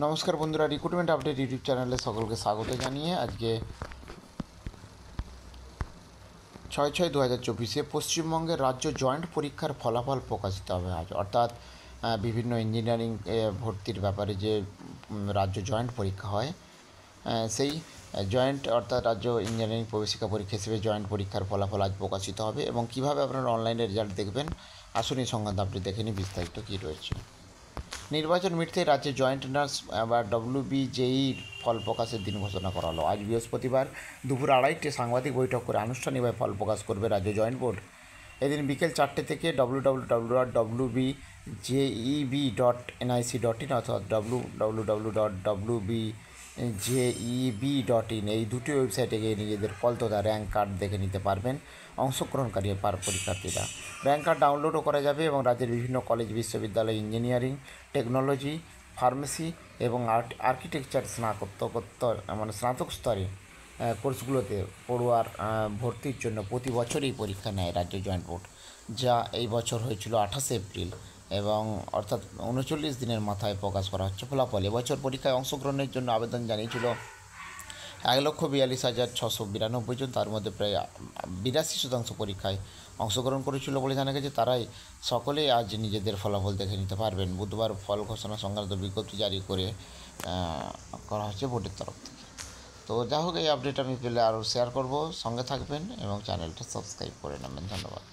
নমস্কার বন্ধুরা, recruitment update YouTube চ্যানেলে সকলকে স্বাগত জানিয়ে আজকে 6/6/2024 পশ্চিমবঙ্গের রাজ্য জয়েন্ট পরীক্ষার ফলাফল প্রকাশিত হবে আজ। অর্থাৎ বিভিন্ন ইঞ্জিনিয়ারিং ভর্তির ব্যাপারে যে রাজ্য জয়েন্ট পরীক্ষা হয়, সেই জয়েন্ট অর্থাৎ রাজ্য ইঞ্জিনিয়ারিং প্রবেশিকা পরীক্ষা হিসেবে জয়েন্ট পরীক্ষার ফলাফল আজ প্রকাশিত হবে। এবং কীভাবে আপনারা অনলাইনে রেজাল্ট দেখবেন, আসুন এই সংক্রান্ত আপনি দেখে নিন বিস্তারিত কী রয়েছে। নির্বাচন মিটতে রাজ্যে জয়েন্ট নার্স বা WBJEর ফল প্রকাশের দিন ঘোষণা করা হলো। আজ বৃহস্পতিবার দুপুর 2:30টায় সাংবাদিক বৈঠক করে আনুষ্ঠানিকভাবে ফল প্রকাশ করবে রাজ্য জয়েন্ট বোর্ড। এদিন বিকেল 4টে থেকে www.wbjeb.nic.in অর্থাৎ www.wbjeb.in এই দুটি ওয়েবসাইটে গিয়ে নিজেদের ফল তথা র্যাঙ্ক কার্ড দেখে নিতে পারবেন অংশগ্রহণকারী পরীক্ষার্থীরা। র্যাঙ্ক কার্ড ডাউনলোডও করা যাবে এবং রাজ্যের বিভিন্ন কলেজ, বিশ্ববিদ্যালয়, ইঞ্জিনিয়ারিং, টেকনোলজি, ফার্মেসি এবং আর্কিটেকচার স্নাতক স্তরে কোর্সগুলোতে পড়ুয়ার ভর্তির জন্য প্রতি বছরই পরীক্ষা নেয় রাজ্য জয়েন্ট বোর্ড, যা এই বছর হয়েছিল 28 এপ্রিল এবং অর্থাৎ 39 দিনের মাথায় প্রকাশ করা হচ্ছে ফলাফল। এবছর পরীক্ষায় অংশগ্রহণের জন্য আবেদন জানিয়েছিল 1,42,692 জন। তার মধ্যে প্রায় 82% পরীক্ষায় অংশগ্রহণ করেছিল বলে জানা গেছে। তারাই সকলেই আজ নিজেদের ফলাফল দেখে নিতে পারবেন। বুধবার ফল ঘোষণা সংক্রান্ত বিজ্ঞপ্তি জারি করা হচ্ছে বোর্ডের তরফ থেকে। তো যা হোক, এই আপডেট আমি পেলে আরও শেয়ার করব, সঙ্গে থাকবেন এবং চ্যানেলটা সাবস্ক্রাইব করে নেবেন। ধন্যবাদ।